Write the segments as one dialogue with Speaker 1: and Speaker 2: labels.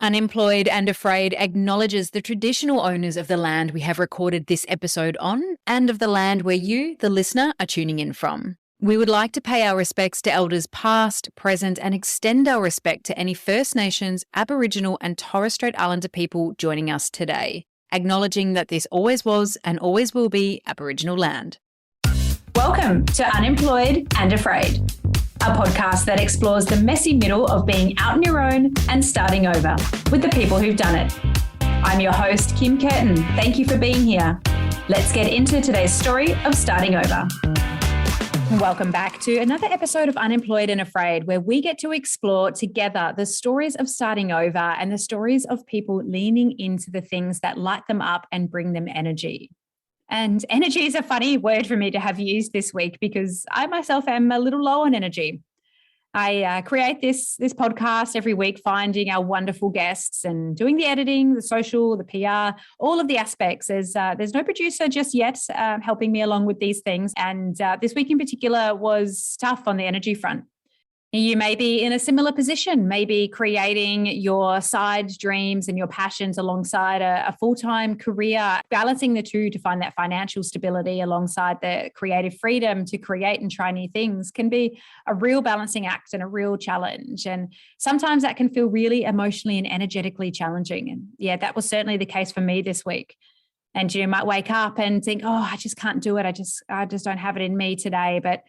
Speaker 1: Unemployed and Afraid acknowledges the traditional owners of the land we have recorded this episode on and of the land where you, the listener, are tuning in from. We would like to pay our respects to elders past, present, and extend our respect to any First Nations, Aboriginal, and Torres Strait Islander people joining us today, acknowledging that this always was and always will be Aboriginal land.
Speaker 2: Welcome to Unemployed and Afraid, a podcast that explores the messy middle of being out on your own and starting over with the people who've done it. I'm your host, Kim Curtin. Thank you for being here. Let's get into today's story of starting over. Welcome back to another episode of Unemployed and Afraid, where we get to explore together the stories of starting over and the stories of people leaning into the things that light them up and bring them energy. And energy is a funny word for me to have used this week because I myself am a little low on energy. I create this podcast every week, finding our wonderful guests and doing the editing, the social, the PR, all of the aspects. There's no producer just yet helping me along with these things. And this week in particular was tough on the energy front. You may be in a similar position, maybe creating your side dreams and your passions alongside a full-time career, balancing the two to find that financial stability alongside the creative freedom to create and try new things can be a real balancing act and a real challenge. And sometimes that can feel really emotionally and energetically challenging. And yeah, that was certainly the case for me this week. And you might wake up and think, oh, I just can't do it. I just don't have it in me today. But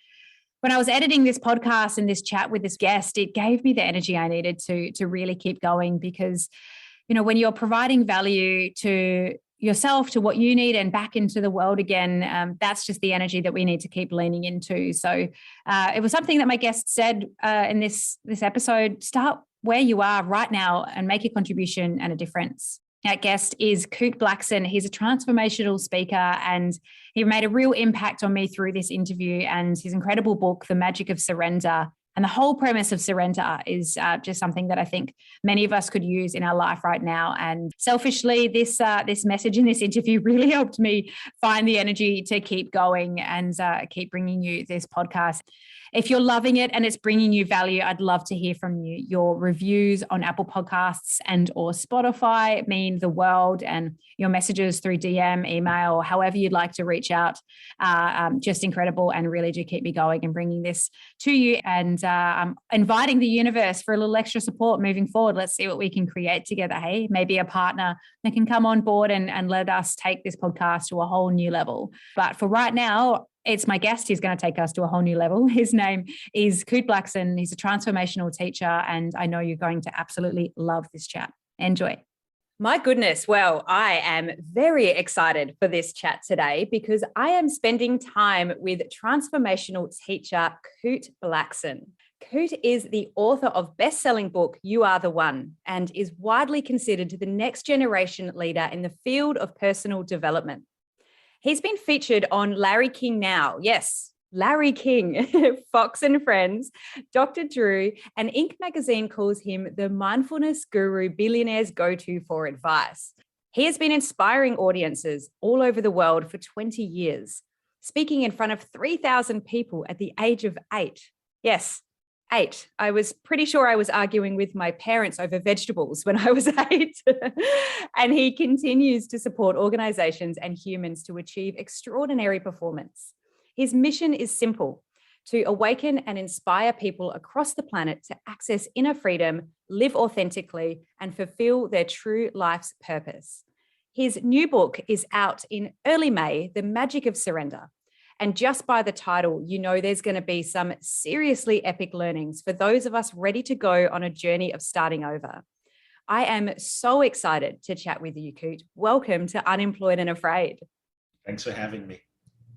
Speaker 2: when I was editing this podcast and this chat with this guest, it gave me the energy I needed to really keep going because, you know, when you're providing value to yourself, to what you need and back into the world again, that's just the energy that we need to keep leaning into. So it was something that my guest said in this episode, start where you are right now and make a contribution and a difference. Our guest is Kute Blackson. He's a transformational speaker and he made a real impact on me through this interview, and his incredible book, The Magic of Surrender. And the whole premise of surrender is just something that I think many of us could use in our life right now. And selfishly, this message in this interview really helped me find the energy to keep going and keep bringing you this podcast. If you're loving it and it's bringing you value, I'd love to hear from you. Your reviews on Apple Podcasts and or Spotify mean the world, and your messages through DM, email, however you'd like to reach out, just incredible and really do keep me going and bringing this to you. And I'm inviting the universe for a little extra support moving forward. Let's see what we can create together. Hey, maybe a partner that can come on board and let us take this podcast to a whole new level. But for right now, it's my guest who's going to take us to a whole new level. His name is Kute Blackson. He's a transformational teacher, and I know you're going to absolutely love this chat. Enjoy. My goodness. Well, I am very excited for this chat today because I am spending time with transformational teacher Kute Blackson. Kute is the author of best-selling book, You Are the One, and is widely considered the next generation leader in the field of personal development. He's been featured on Larry King Now. Yes, Larry King, Fox and Friends, Dr. Drew, and Inc. magazine calls him the mindfulness guru billionaires go to for advice. He has been inspiring audiences all over the world for 20 years, speaking in front of 3,000 people at the age of 8. Yes, 8. I was pretty sure I was arguing with my parents over vegetables when I was 8. And he continues to support organizations and humans to achieve extraordinary performance. His mission is simple: to awaken and inspire people across the planet to access inner freedom, live authentically, and fulfill their true life's purpose. His new book is out in early May, The Magic of Surrender. And just by the title, you know there's going to be some seriously epic learnings for those of us ready to go on a journey of starting over. I am so excited to chat with you, Kute. Welcome to Unemployed and Afraid.
Speaker 3: Thanks for having me.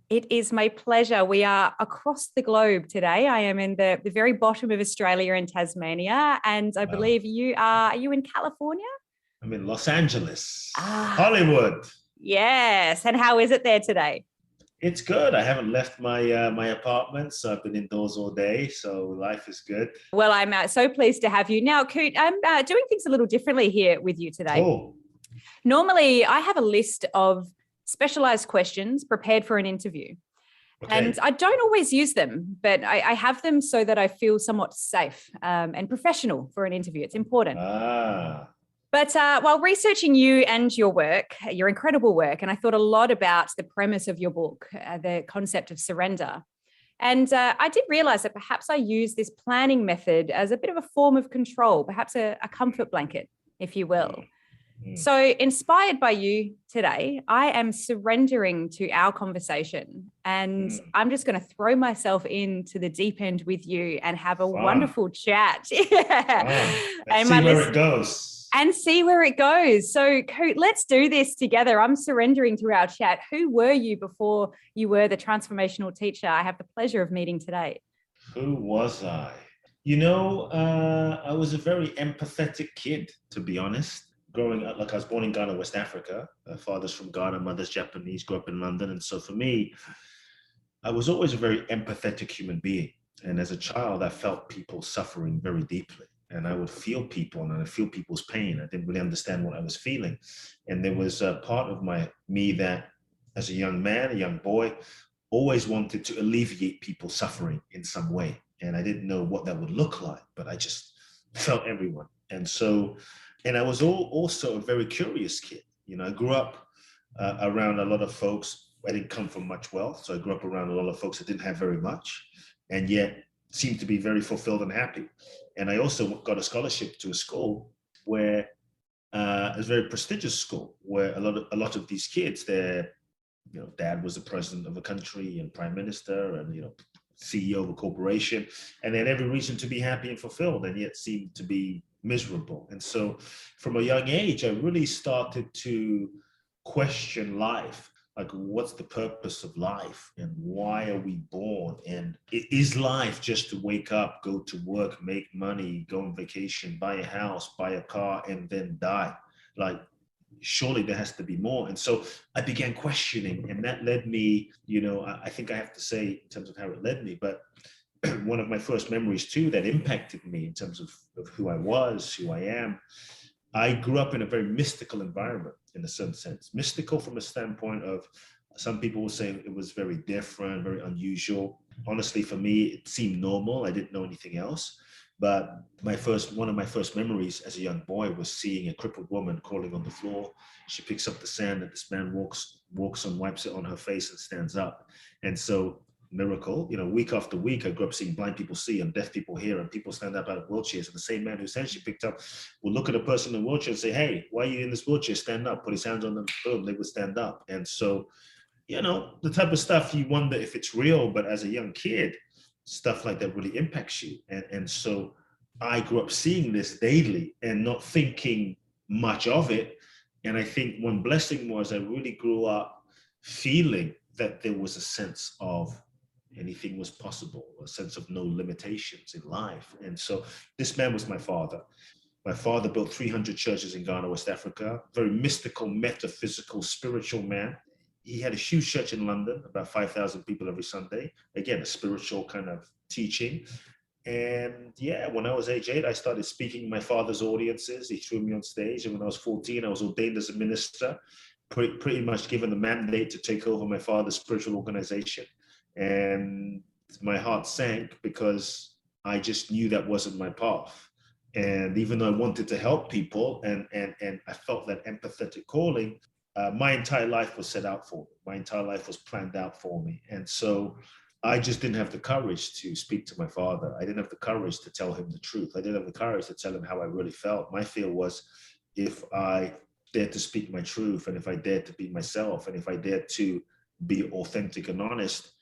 Speaker 2: It is my pleasure. We are across the globe today. I am in the very bottom of Australia in Tasmania, and I believe are you in California?
Speaker 3: I'm in Los Angeles, Hollywood.
Speaker 2: Yes. And how is it there today?
Speaker 3: It's good. I haven't left my apartment, so I've been indoors all day. So life is good.
Speaker 2: Well, I'm so pleased to have you. Now, Kute, I'm doing things a little differently here with you today.
Speaker 3: Oh.
Speaker 2: Normally, I have a list of specialized questions prepared for an interview. Okay. And I don't always use them, but I have them so that I feel somewhat safe and professional for an interview. It's important. But while researching you and your work, your incredible work, and I thought a lot about the premise of your book, the concept of surrender. And I did realize that perhaps I use this planning method as a bit of a form of control, perhaps a comfort blanket, if you will. So, inspired by you today, I am surrendering to our conversation, and I'm just going to throw myself into the deep end with you and have a wonderful chat.
Speaker 3: And see where it goes.
Speaker 2: And see where it goes. So, Kute, let's do this together. I'm surrendering to our chat. Who were you before you were the transformational teacher I have the pleasure of meeting today?
Speaker 3: Who was I? I was a very empathetic kid, to be honest. Growing up, like I was born in Ghana, West Africa. Father's from Ghana, mother's Japanese, grew up in London. And so for me, I was always a very empathetic human being. And as a child, I felt people suffering very deeply. And I would feel people and I'd feel people's pain. I didn't really understand what I was feeling. And there was a part of me that, as a young man, a young boy, always wanted to alleviate people's suffering in some way. And I didn't know what that would look like, but I just felt everyone. And I was also a very curious kid. I grew up around a lot of folks. I didn't come from much wealth, so I grew up around a lot of folks that didn't have very much, and yet seemed to be very fulfilled and happy. And I also got a scholarship to a school where it was a very prestigious school, where a lot of these kids, their dad was the president of a country and prime minister, and CEO of a corporation, and they had every reason to be happy and fulfilled, and yet seemed to be miserable. And so from a young age, I really started to question life. Like, what's the purpose of life, and why are we born? And is life just to wake up, go to work, make money, go on vacation, buy a house, buy a car, and then die? Like, surely there has to be more. And so I began questioning, and that led me, I think I have to say in terms of how it led me, but one of my first memories too that impacted me in terms of who I was, who I am. I grew up in a very mystical environment, in a certain sense. Mystical from a standpoint of, some people will say it was very different, very unusual. Honestly, for me, it seemed normal. I didn't know anything else. But one of my first memories as a young boy was seeing a crippled woman crawling on the floor. She picks up the sand that this man walks on, wipes it on her face, and stands up. And so, miracle, week after week, I grew up seeing blind people see and deaf people hear, and people stand up out of wheelchairs. And the same man who said she picked up will look at a person in a wheelchair and say, "Hey, why are you in this wheelchair? Stand up." Put his hands on them, boom, they would stand up. And so, the type of stuff you wonder if it's real, but as a young kid, stuff like that really impacts you. And so I grew up seeing this daily and not thinking much of it. And I think one blessing was I really grew up feeling that there was a sense of anything was possible, a sense of no limitations in life. And so this man was my father. My father built 300 churches in Ghana, West Africa, very mystical, metaphysical, spiritual man. He had a huge church in London, about 5,000 people every Sunday. Again, a spiritual kind of teaching. And yeah, when I was age 8, I started speaking in my father's audiences. He threw me on stage. And when I was 14, I was ordained as a minister, pretty much given the mandate to take over my father's spiritual organization. And my heart sank because I just knew that wasn't my path. And even though I wanted to help people and I felt that empathetic calling, my entire life was set out for me. My entire life was planned out for me. And so I just didn't have the courage to speak to my father. I didn't have the courage to tell him the truth. I didn't have the courage to tell him how I really felt. My fear was, if I dared to speak my truth, and if I dared to be myself, and if I dared to be authentic and honest,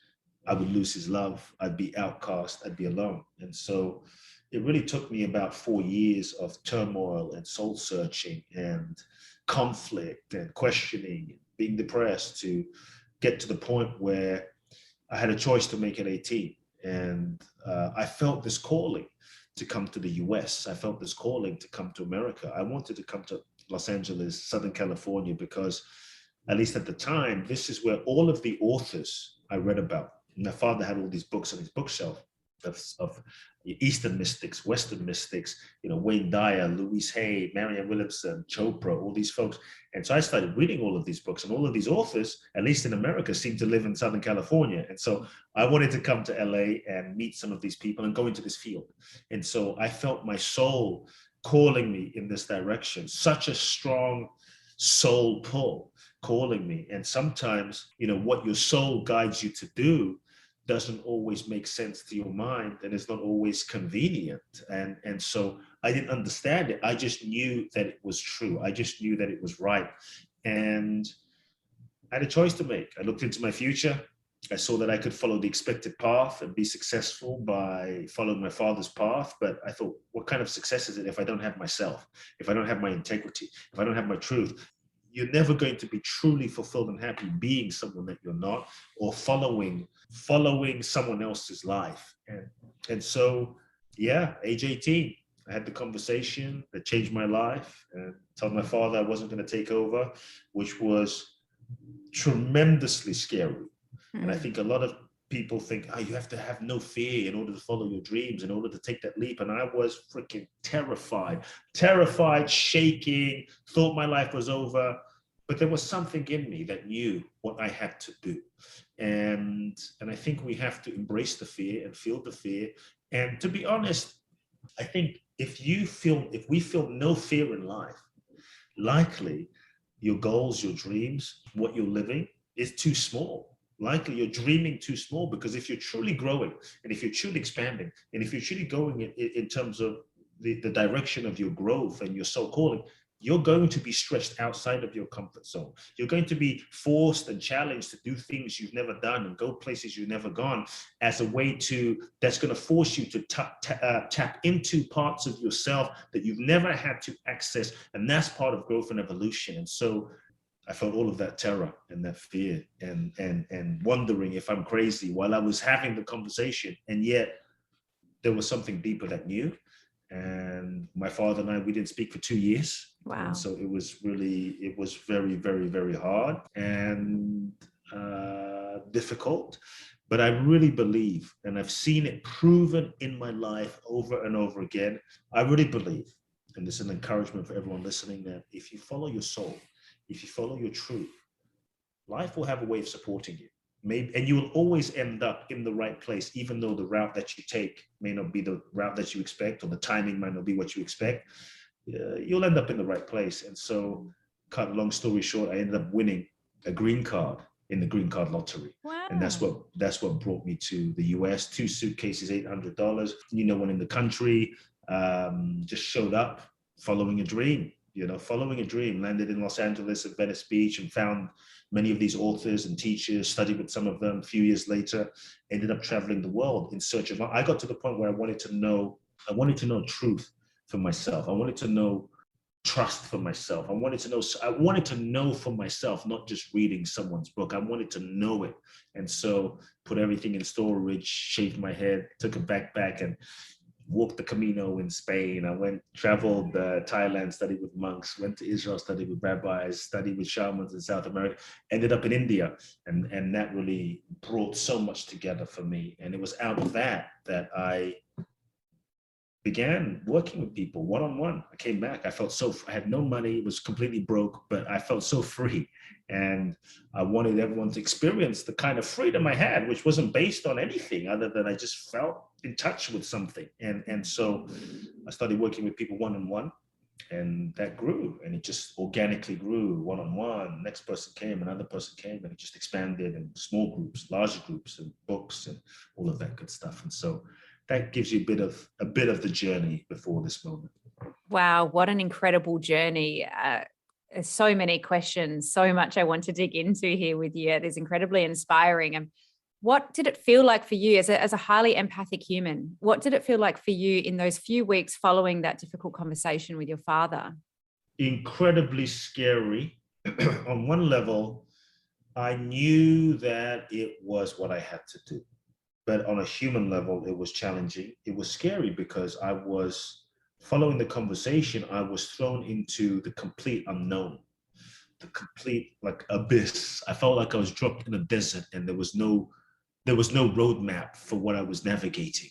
Speaker 3: I would lose his love. I'd be outcast. I'd be alone. And so it really took me about 4 years of turmoil and soul searching and conflict and questioning, being depressed, to get to the point where I had a choice to make at 18. And I felt this calling to come to the US. I felt this calling to come to America. I wanted to come to Los Angeles, Southern California, because at least at the time, this is where all of the authors I read about. My father had all these books on his bookshelf of Eastern mystics, Western mystics, Wayne Dyer, Louise Hay, Marianne Williamson, Chopra, all these folks. And so I started reading all of these books, and all of these authors, at least in America, seem to live in Southern California. And so I wanted to come to LA and meet some of these people and go into this field. And so I felt my soul calling me in this direction, such a strong soul pull calling me. And sometimes, what your soul guides you to do doesn't always make sense to your mind, and it's not always convenient. And so I didn't understand it. I just knew that it was true. I just knew that it was right. And I had a choice to make. I looked into my future. I saw that I could follow the expected path and be successful by following my father's path. But I thought, what kind of success is it if I don't have myself, if I don't have my integrity, if I don't have my truth? You're never going to be truly fulfilled and happy being someone that you're not, or following someone else's life. And so, yeah, age 18, I had the conversation that changed my life and told my father I wasn't going to take over, which was tremendously scary. And I think a lot of people think, you have to have no fear in order to follow your dreams, in order to take that leap. And I was freaking terrified, shaking, thought my life was over. But there was something in me that knew what I had to do. And I think we have to embrace the fear and feel the fear. And to be honest, I think if we feel no fear in life, likely your goals, your dreams, what you're living is too small. Likely you're dreaming too small, because if you're truly growing and if you're truly expanding and if you're truly going in terms of the direction of your growth and your soul calling, you're going to be stretched outside of your comfort zone. You're going to be forced and challenged to do things you've never done and go places you've never gone, as a way that's going to force you to tap into parts of yourself that you've never had to access. And that's part of growth and evolution. And so I felt all of that terror and that fear and wondering if I'm crazy while I was having the conversation. And yet there was something deeper that knew. And my father and I, we didn't speak for 2 years.
Speaker 2: Wow.
Speaker 3: And so it was very, very, very hard and difficult. But I really believe, and I've seen it proven in my life over and over again, I really believe, and this is an encouragement for everyone listening, that if you follow your soul, if you follow your truth, life will have a way of supporting you. And you will always end up in the right place, even though the route that you take may not be the route that you expect, or the timing might not be what you expect. You'll end up in the right place. And so, cut a long story short, I ended up winning a green card in the green card lottery.
Speaker 2: Wow.
Speaker 3: And that's what brought me to the US. 2 suitcases, $800. One in the country, just showed up following a dream. Landed in Los Angeles at Venice Beach and found many of these authors and teachers, studied with some of them. A few years later, ended up traveling the world in search of, I got to the point where I wanted to know truth for myself. I wanted to know trust for myself. I wanted to know for myself, not just reading someone's book. I wanted to know it. And so put everything in storage, shaved my head, took a backpack and walked the Camino in Spain. I traveled Thailand, studied with monks, went to Israel, studied with rabbis, studied with shamans in South America, ended up in India. And that really brought so much together for me. And it was out of that I began working with people one-on-one. I came back. I had no money, was completely broke, but I felt so free. And I wanted everyone to experience the kind of freedom I had, which wasn't based on anything other than I just felt in touch with something. And so I started working with people one-on-one, and that grew, and it just organically grew one-on-one. Next person came, another person came, and it just expanded in small groups, larger groups, and books and all of that good stuff. And so that gives you a bit of the journey before this moment.
Speaker 2: Wow, what an incredible journey. So many questions, so much I want to dig into here with you. It is incredibly inspiring. And what did it feel like for you as a highly empathic human? What did it feel like for you in those few weeks following that difficult conversation with your father?
Speaker 3: Incredibly scary. On one level, I knew that it was what I had to do. But on a human level, it was challenging. It was scary because I was following the conversation. I was thrown into the complete unknown, the complete abyss. I felt like I was dropped in a desert, and there was no roadmap for what I was navigating.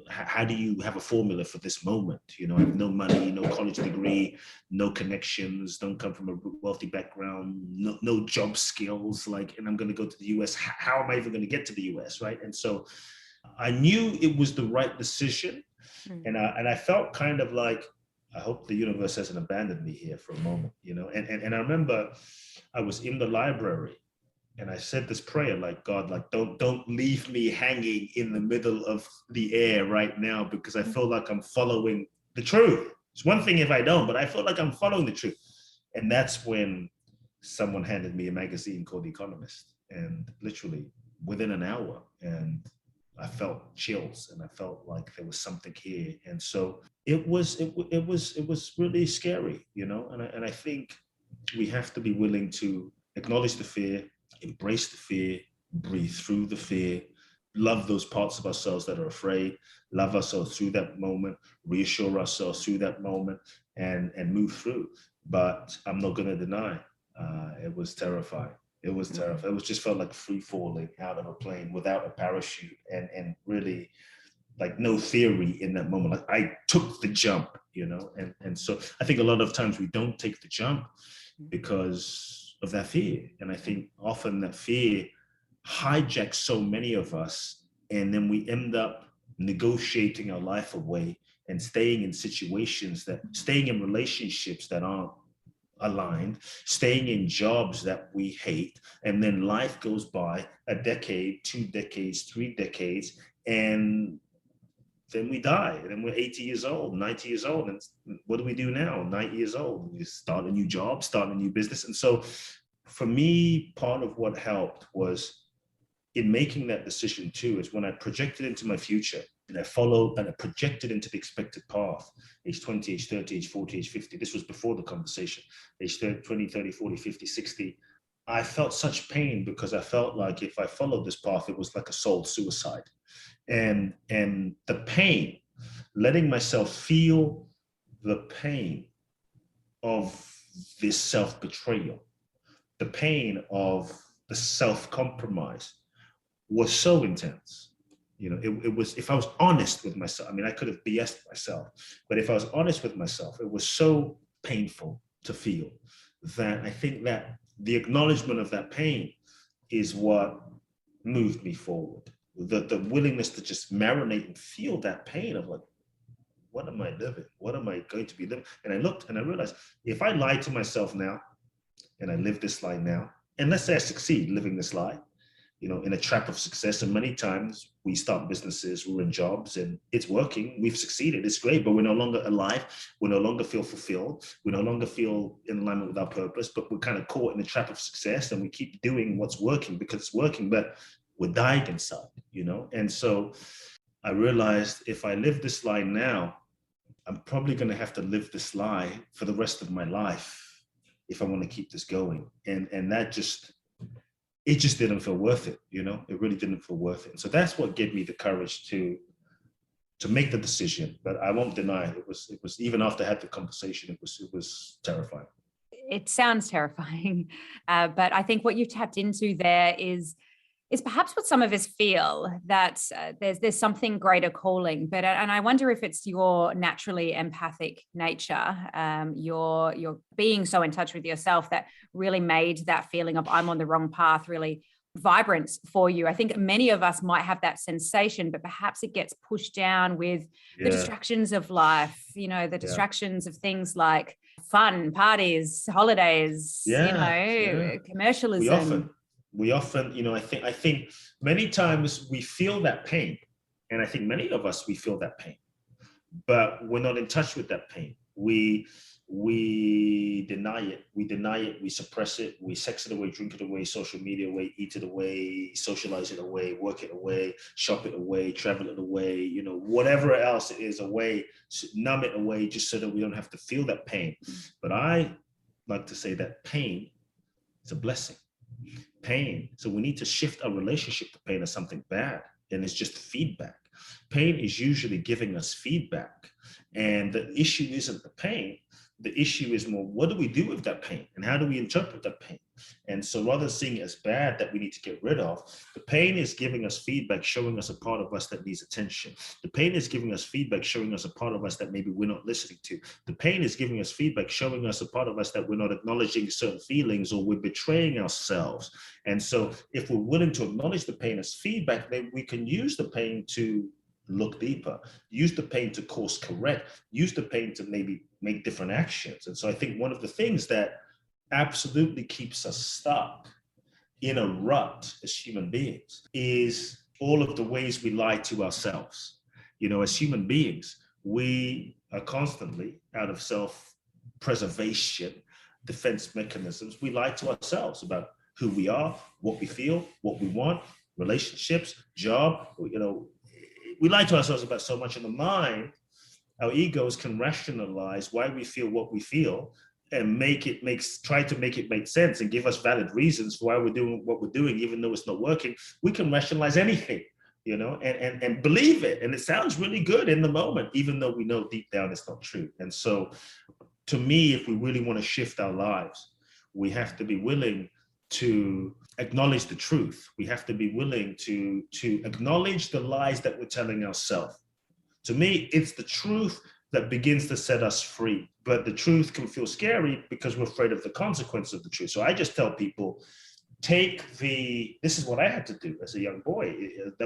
Speaker 3: How do you have a formula for this moment? I have no money, no college degree, no connections, don't come from a wealthy background, no job skills, and I'm going to go to the US. How am I even going to get to the US, right? And so I knew it was the right decision. And I felt kind of like I hope the universe hasn't abandoned me here for a moment, you know. And I remember I was in the library and I said this prayer, like, God, like, don't leave me hanging in the middle of the air right now, because I feel like I'm following the truth. It's one thing if I don't, but I feel like I'm following the truth. And that's when someone handed me a magazine called The Economist, and literally within an hour, and I felt chills, and I felt like there was something here. And so it was really scary, you know. And I think we have to be willing to acknowledge the fear, embrace the fear, breathe through the fear, love those parts of ourselves that are afraid, love ourselves through that moment, reassure ourselves through that moment, and move through. But I'm not going to deny, it was terrifying. It was terrifying. It was just felt like free falling out of a plane without a parachute, and really like no theory in that moment. Like I took the jump, you know, and so I think a lot of times we don't take the jump because of that fear. And I think often that fear hijacks so many of us, and then we end up negotiating our life away and staying in relationships that aren't aligned, staying in jobs that we hate, and then life goes by, a decade, 2 decades, 3 decades, and then we die. And then we're 80 years old, 90 years old. And what do we do now? 90 years old. We start a new job, start a new business. And so for me, part of what helped was in making that decision too, is when I projected into my future and I followed and I projected into the expected path, age 20, age 30, age 40, age 50. This was before the conversation, age 30, 20, 30, 40, 50, 60. I felt such pain because I felt like if I followed this path, it was like a soul suicide. And the pain, letting myself feel the pain of this self-betrayal, the pain of the self-compromise was so intense. You know, it was, if I was honest with myself, I mean, I could have BS'd myself, but if I was honest with myself, it was so painful to feel that I think that the acknowledgement of that pain is what moved me forward. The willingness to just marinate and feel that pain of like, what am I living? What am I going to be living? And I looked and I realized if I lie to myself now and I live this lie now, and let's say I succeed living this lie, you know, in a trap of success. And many times we start businesses, we're in jobs and it's working, we've succeeded, it's great, but we're no longer alive, we no longer feel fulfilled, we no longer feel in alignment with our purpose, but we're kind of caught in the trap of success and we keep doing what's working because it's working, but we're dying inside, you know? And so I realized if I live this lie now, I'm probably going to have to live this lie for the rest of my life if I want to keep this going. And that just, it just didn't feel worth it, you know? It really didn't feel worth it. And so that's what gave me the courage to make the decision. But I won't deny it was even after I had the conversation, it was terrifying.
Speaker 1: It sounds terrifying. But I think what you've tapped into there is perhaps what some of us feel, that there's something greater calling. But and I wonder if it's your naturally empathic nature, your being so in touch with yourself that really made that feeling of I'm on the wrong path really vibrant for you. I think many of us might have that sensation, but perhaps it gets pushed down with the distractions of life, you know, the distractions of things like fun, parties, holidays, commercialism.
Speaker 3: We often, you know, I think many times we feel that pain. And I think many of us, we feel that pain, but we're not in touch with that pain. We deny it. We suppress it. We sex it away, drink it away, social media away, eat it away, socialize it away, work it away, shop it away, travel it away, you know, whatever else it is away, numb it away just so that we don't have to feel that pain. But I like to say that pain is a blessing. Pain. So we need to shift our relationship to pain as something bad, and it's just feedback. Pain is usually giving us feedback, and the issue isn't the pain. The issue is more, what do we do with that pain, and how do we interpret that pain? And so rather than seeing it as bad that we need to get rid of, the pain is giving us feedback, showing us a part of us that needs attention. The pain is giving us feedback, showing us a part of us that maybe we're not listening to. The pain is giving us feedback, showing us a part of us that we're not acknowledging certain feelings, or we're betraying ourselves. And so if we're willing to acknowledge the pain as feedback, then we can use the pain to look deeper, use the pain to course correct, use the pain to maybe make different actions. And so I think one of the things that absolutely keeps us stuck in a rut as human beings is all of the ways we lie to ourselves. As human beings, we are constantly out of self-preservation, defense mechanisms. We lie to ourselves about who we are, what we feel, what we want, relationships, job. We lie to ourselves about so much in the mind. Our egos can rationalize why we feel what we feel and try to make it make sense and give us valid reasons for why we're doing what we're doing, even though it's not working. We can rationalize anything, and believe it. And it sounds really good in the moment, even though we know deep down it's not true. And so to me, if we really want to shift our lives, we have to be willing to acknowledge the truth. We have to be willing to acknowledge the lies that we're telling ourselves. To me, it's the truth that begins to set us free. But the truth can feel scary because we're afraid of the consequence of the truth. So I just tell people, this is what I had to do as a young boy. I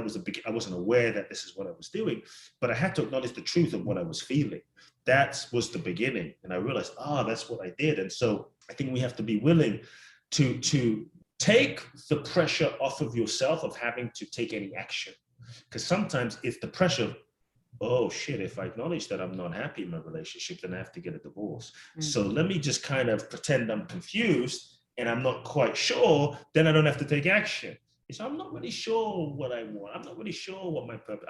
Speaker 3: wasn't aware that this is what I was doing, but I had to acknowledge the truth of what I was feeling. That was the beginning. And I realized, that's what I did. And so I think we have to be willing to take the pressure off of yourself of having to take any action. Because sometimes it's the pressure of, oh shit, if I acknowledge that I'm not happy in my relationship, then I have to get a divorce. So let me just kind of pretend I'm confused and I'm not quite sure, then I don't have to take action. So I'm not really sure what I want. I'm not really sure what my purpose,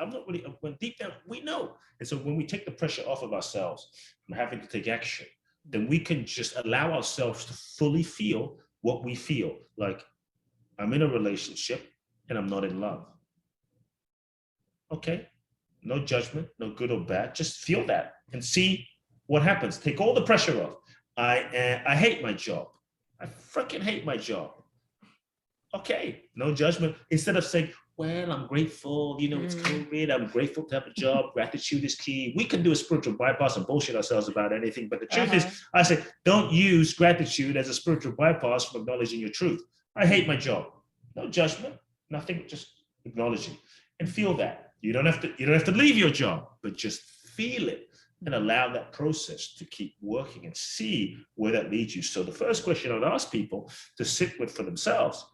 Speaker 3: when deep down, we know. And so when we take the pressure off of ourselves from having to take action, then we can just allow ourselves to fully feel what we feel. Like, I'm in a relationship and I'm not in love. Okay. No judgment, no good or bad. Just feel that and see what happens. Take all the pressure off. I hate my job. I freaking hate my job. Okay, no judgment. Instead of saying, well, I'm grateful, it's COVID, I'm grateful to have a job, gratitude is key. We can do a spiritual bypass and bullshit ourselves about anything. But the truth is, I say, don't use gratitude as a spiritual bypass from acknowledging your truth. I hate my job. No judgment, nothing, just acknowledging and feel that. You don't have to leave your job, but just feel it and allow that process to keep working and see where that leads you. So the first question I'd ask people to sit with for themselves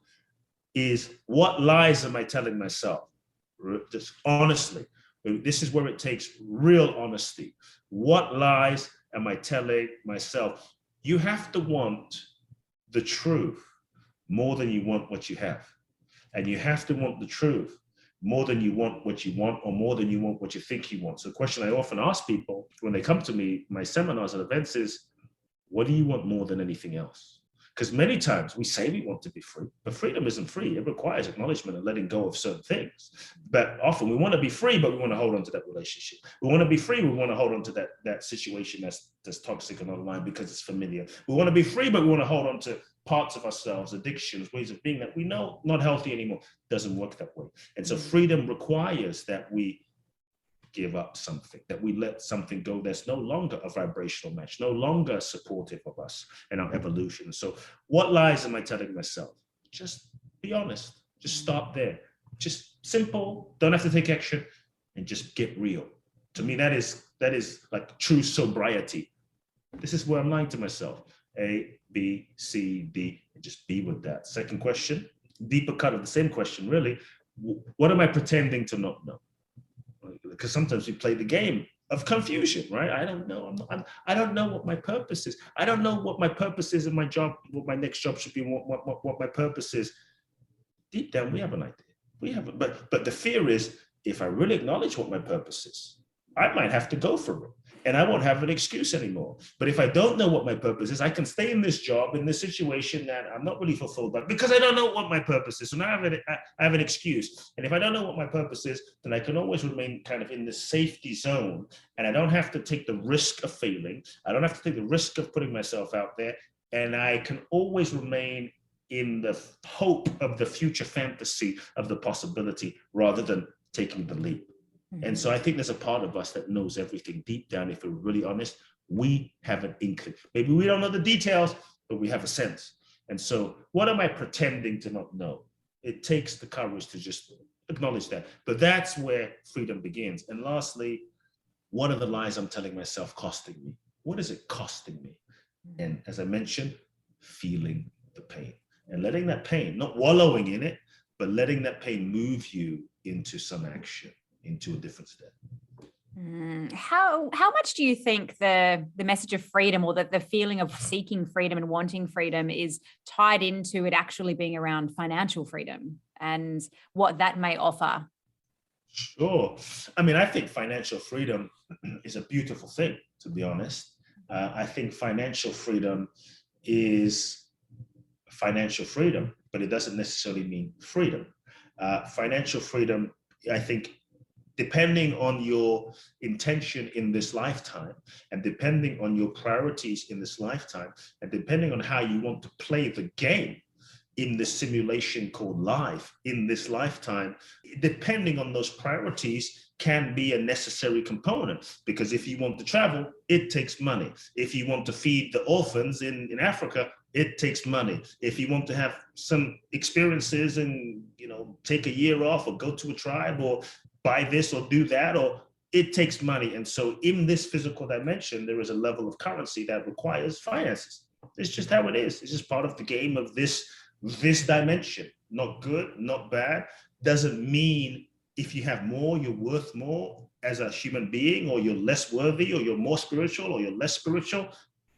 Speaker 3: is, what lies am I telling myself? Just honestly, this is where it takes real honesty. What lies am I telling myself? You have to want the truth more than you want what you have. And you have to want the truth more than you want what you want, or more than you want what you think you want. So the question I often ask people when they come to me, my seminars and events, is, what do you want more than anything else? Because many times we say we want to be free, but freedom isn't free. It requires acknowledgement and letting go of certain things. But often we want to be free, but we want to hold on to that relationship. We want to be free, we want to hold on to that situation that's toxic and online because it's familiar. We want to be free, but we want to hold on to parts of ourselves, addictions, ways of being that we know not healthy anymore. Doesn't work that way. And so freedom requires that we give up something, that we let something go that's no longer a vibrational match, no longer supportive of us and our evolution. So what lies am I telling myself? Just be honest. Just stop there. Just simple, don't have to take action, and just get real. To me, that is like true sobriety. This is where I'm lying to myself. A, B, C, D, and just be with that. Second question, deeper cut of the same question, really. What am I pretending to not know? Because sometimes we play the game of confusion, right? I don't know. I don't know what my purpose is. I don't know what my purpose is in my job, what my next job should be, what my purpose is. Deep down, we have an idea. We have it. But the fear is, if I really acknowledge what my purpose is, I might have to go for it. And I won't have an excuse anymore. But if I don't know what my purpose is, I can stay in this job, in this situation that I'm not really fulfilled by, because I don't know what my purpose is. So now I have an excuse. And if I don't know what my purpose is, then I can always remain kind of in the safety zone. And I don't have to take the risk of failing. I don't have to take the risk of putting myself out there. And I can always remain in the hope of the future fantasy of the possibility rather than taking the leap. And so I think there's a part of us that knows everything deep down. If we're really honest, we have an inkling. Maybe we don't know the details, but we have a sense. And so what am I pretending to not know? It takes the courage to just acknowledge that. But that's where freedom begins. And lastly, what are the lies I'm telling myself costing me? What is it costing me? And as I mentioned, feeling the pain and letting that pain, not wallowing in it, but letting that pain move you into some action, into a different step.
Speaker 1: How much do you think the message of freedom, or the feeling of seeking freedom and wanting freedom, is tied into it actually being around financial freedom and what that may offer?
Speaker 3: Sure. I mean, I think financial freedom is a beautiful thing, to be honest. I think financial freedom is financial freedom, but it doesn't necessarily mean freedom. Financial freedom, I think, depending on your intention in this lifetime, and depending on your priorities in this lifetime, and depending on how you want to play the game in the simulation called life in this lifetime, depending on those priorities, can be a necessary component. Because if you want to travel, it takes money. If you want to feed the orphans in Africa, it takes money. If you want to have some experiences and, take a year off or go to a tribe or buy this or do that, or it takes money. And so in this physical dimension, there is a level of currency that requires finances. It's just how it is. It's just part of the game of this dimension. Not good, not bad. Doesn't mean if you have more, you're worth more as a human being, or you're less worthy, or you're more spiritual, or you're less spiritual.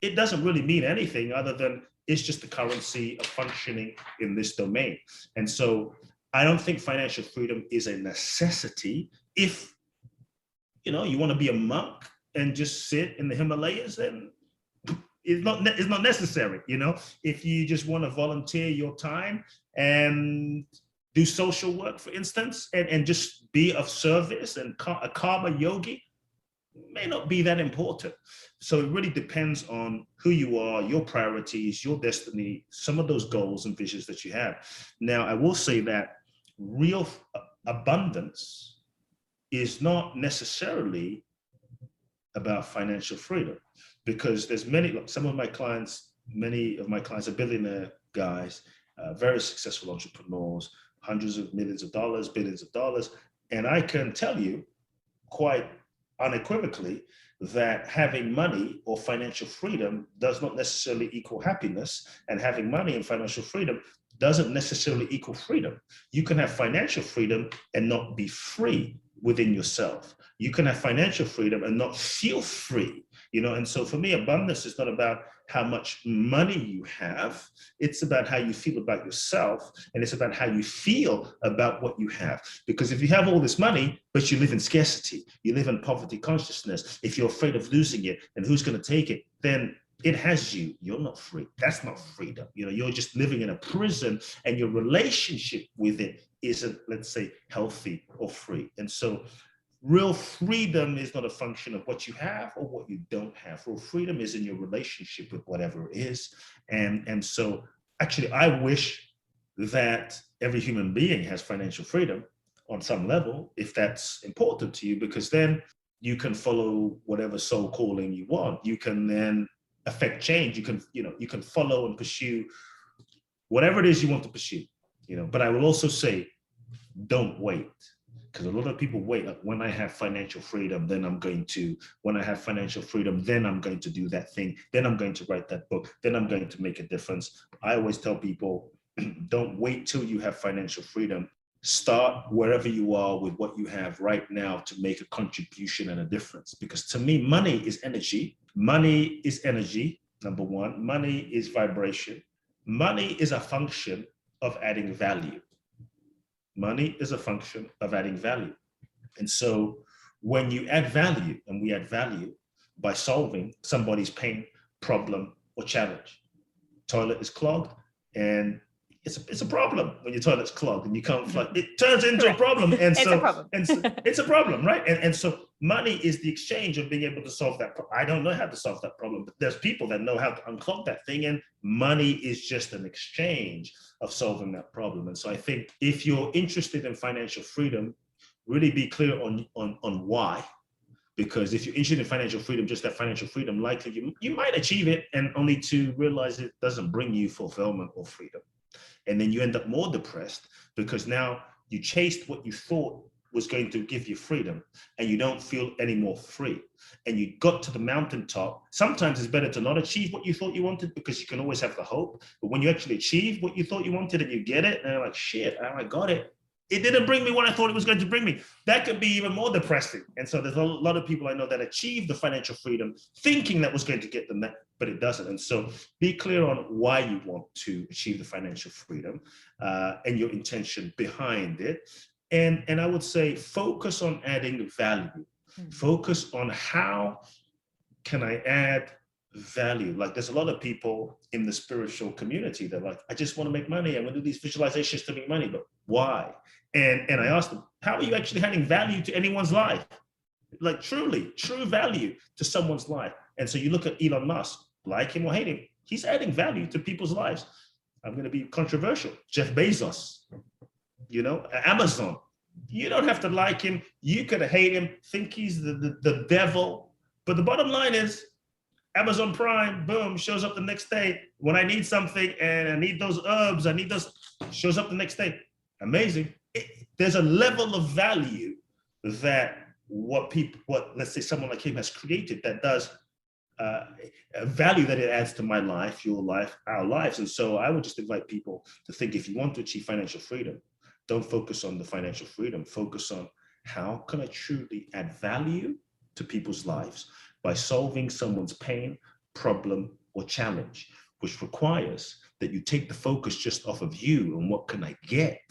Speaker 3: It doesn't really mean anything other than it's just the currency of functioning in this domain. And so I don't think financial freedom is a necessity. If you want to be a monk and just sit in the Himalayas, then it's not necessary. If you just want to volunteer your time and do social work, for instance, and just be of service and a karma yogi, may not be that important. So it really depends on who you are, your priorities, your destiny, some of those goals and visions that you have. Now, I will say that real abundance is not necessarily about financial freedom, because there's many of my clients are billionaire guys, very successful entrepreneurs, hundreds of millions of dollars, billions of dollars. And I can tell you quite unequivocally that having money or financial freedom does not necessarily equal happiness, and having money and financial freedom doesn't necessarily equal freedom. You can have financial freedom and not be free within yourself. You can have financial freedom and not feel free, and so for me, abundance is not about how much money you have. It's about how you feel about yourself, and it's about how you feel about what you have. Because if you have all this money, but you live in scarcity, you live in poverty consciousness, if you're afraid of losing it and who's going to take it, then it has you. You're not free. That's not freedom. You're just living in a prison, and your relationship with it isn't, let's say, healthy or free. And so real freedom is not a function of what you have or what you don't have. Real freedom is in your relationship with whatever it is. And so actually, I wish that every human being has financial freedom on some level, if that's important to you, because then you can follow whatever soul calling you want. You can then affect change. You can follow and pursue whatever it is you want to pursue. But I will also say, don't wait. Because a lot of people wait, like, when I have financial freedom, then I'm going to, when I have financial freedom, then I'm going to do that thing, then I'm going to write that book, then I'm going to make a difference. I always tell people, don't wait till you have financial freedom. Start wherever you are with what you have right now to make a contribution and a difference. Because to me, money is energy. Money is energy, number one. Money is vibration. Money is a function of adding value. Money is a function of adding value. And so when you add value, and we add value by solving somebody's pain, problem, or challenge. Toilet is clogged, and it's a problem when your toilet's clogged and you can't flush. It turns into a problem. And so, it's a problem, right? And so money is the exchange of being able to solve that problem. I don't know how to solve that problem, but there's people that know how to unclog that thing, and money is just an exchange of solving that problem. And so I think if you're interested in financial freedom, really be clear on why. Because if you're interested in financial freedom, just that financial freedom, likely you might achieve it, and only to realize it doesn't bring you fulfillment or freedom. And then you end up more depressed, because now You chased what you thought was going to give you freedom, and you don't feel any more free. And you got to the mountaintop. Sometimes it's better to not achieve what you thought you wanted, because you can always have the hope. But when you actually achieve what you thought you wanted and you get it, and you're like, shit, I got it. It didn't bring me what I thought it was going to bring me. That could be even more depressing. And so there's a lot of people I know that achieve the financial freedom thinking that was going to get them that, but it doesn't. And so be clear on why you want to achieve the financial freedom and your intention behind it. And I would say focus on adding value. Focus on how can I add value. Like there's a lot of people in the spiritual community that like, I just want to make money. I'm going to do these visualizations to make money, but why? And I asked them, how are you actually adding value to anyone's life? Like truly, true value to someone's life. And so you look at Elon Musk, like him or hate him, he's adding value to people's lives. I'm going to be controversial. Jeff Bezos, Amazon. You don't have to like him. You could hate him, think he's the devil. But the bottom line is, Amazon Prime, boom, shows up the next day. When I need something and I need those herbs, shows up the next day. Amazing. There's a level of value that what let's say someone like him has created that does a value that it adds to my life, your life, our lives. And so I would just invite people to think, if you want to achieve financial freedom, don't focus on the financial freedom. Focus on how can I truly add value to people's lives by solving someone's pain, problem, or challenge, which requires that you take the focus just off of you and what can I get,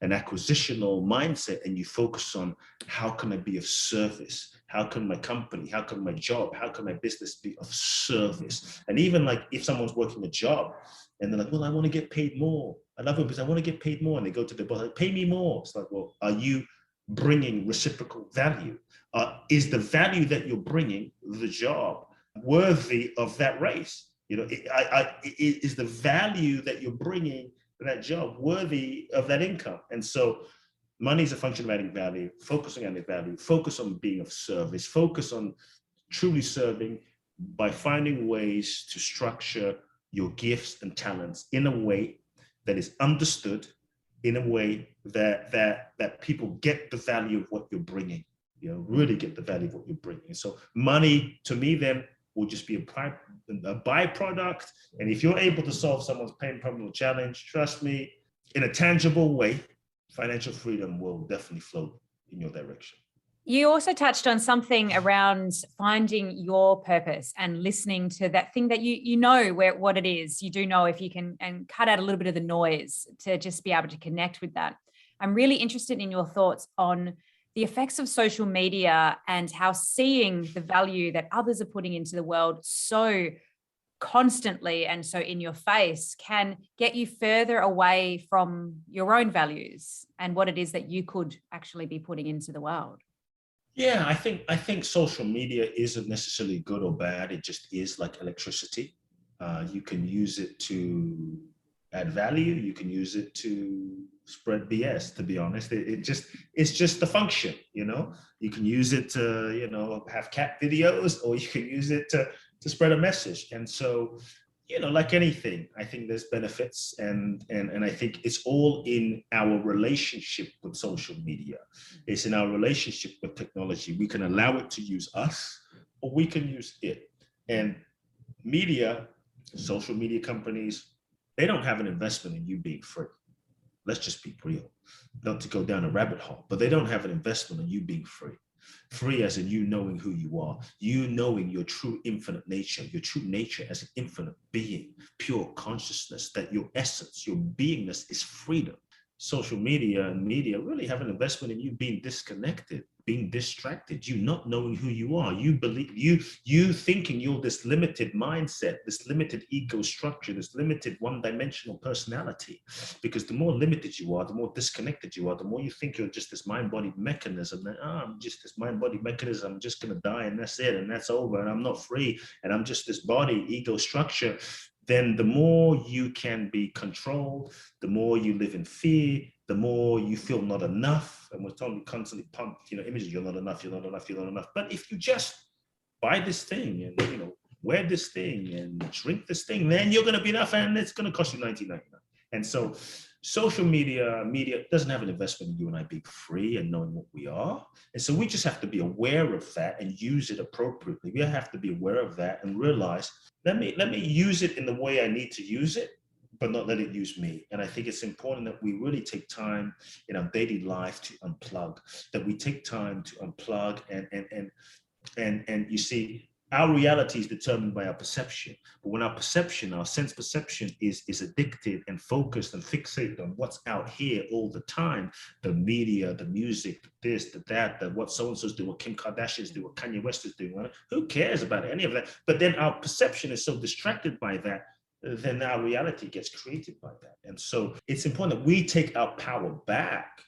Speaker 3: an acquisitional mindset, and you focus on how can I be of service? How can my company, how can my job, how can my business be of service? And even like if someone's working a job and they're like, well, I want to get paid more. I love it because I want to get paid more. And they go to the boss, like, pay me more. It's like, well, are you bringing reciprocal value? Is the value that you're bringing the job worthy of that raise? Is the value that you're bringing that job worthy of that income? And so money is a function of adding value, focusing on adding value, focus on being of service, focus on truly serving by finding ways to structure your gifts and talents in a way that is understood, in a way that people get the value of what you're bringing, really get the value of what you're bringing. So money to me then will just be a byproduct. And if you're able to solve someone's pain, problem, or challenge, trust me, in a tangible way, financial freedom will definitely flow in your direction.
Speaker 2: You also touched on something around finding your purpose and listening to that thing that you know what it is. You do know if you can, and cut out a little bit of the noise to just be able to connect with that. I'm really interested in your thoughts on the effects of social media and how seeing the value that others are putting into the world so constantly and so in your face can get you further away from your own values and what it is that you could actually be putting into the world.
Speaker 3: Yeah, I think social media isn't necessarily good or bad. It just is like electricity. You can use it to add value. You can use it to spread BS, to be honest. It's just the function, You can use it to, have cat videos, or you can use it to spread a message. And so, like anything, I think there's benefits, and I think it's all in our relationship with social media. It's in our relationship with technology. We can allow it to use us, or we can use it. And media, social media companies, they don't have an investment in you being free. Let's just be real. Not to go down a rabbit hole, but they don't have an investment in you being free. Free as in you knowing who you are, you knowing your true infinite nature, your true nature as an infinite being, pure consciousness, that your essence, your beingness is freedom. Social media and media really have an investment in you being disconnected, being distracted, you not knowing who you are, you believe you thinking you're this limited mindset, this limited ego structure, this limited one-dimensional personality. Because the more limited you are, the more disconnected you are, the more you think you're just this mind-body mechanism, that I'm just this mind-body mechanism, I'm just gonna die and that's it, and that's over, and I'm not free, and I'm just this body ego structure. Then the more you can be controlled, the more you live in fear, the more you feel not enough. And we're constantly pumped, images, you're not enough, you're not enough, you're not enough. But if you just buy this thing and, wear this thing and drink this thing, then you're going to be enough, and it's going to cost you $19.99. And so social media doesn't have an investment in you and I being free and knowing what we are. And so we just have to be aware of that and use it appropriately. We have to be aware of that and realize, let me use it in the way I need to use it, but not let it use me. And I think it's important that we really take time in our daily life to unplug, that we take time to unplug and you see, our reality is determined by our perception. But when our perception, our sense perception is addicted and focused and fixated on what's out here all the time, the media, the music, this, the that, the what so-and-so's do, what Kim Kardashian's do, what Kanye West is doing, who cares about any of that? But then our perception is so distracted by that, then our reality gets created by that. And so it's important that we take our power back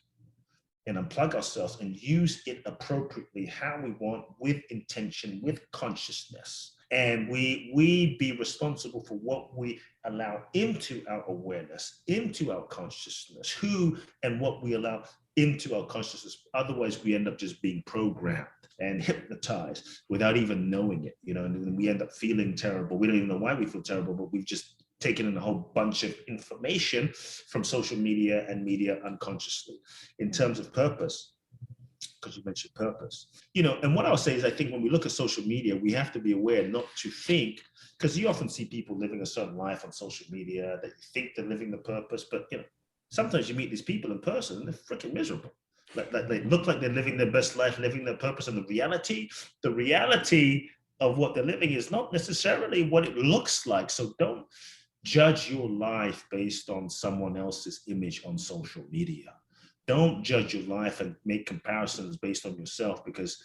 Speaker 3: and unplug ourselves and use it appropriately how we want, with intention, with consciousness. And we be responsible for what we allow into our awareness, into our consciousness, who and what we allow into our consciousness. Otherwise, we end up just being programmed and hypnotized without even knowing it, and we end up feeling terrible. We don't even know why we feel terrible, but we've just taken in a whole bunch of information from social media and media unconsciously. In terms of purpose, because you mentioned purpose, and what I'll say is, I think when we look at social media, we have to be aware not to think, because you often see people living a certain life on social media that you think they're living the purpose, but sometimes you meet these people in person and they're freaking miserable. Like they look like they're living their best life, living their purpose, and the reality of what they're living is not necessarily what it looks like. So don't judge your life based on someone else's image on social media. Don't judge your life and make comparisons based on yourself, because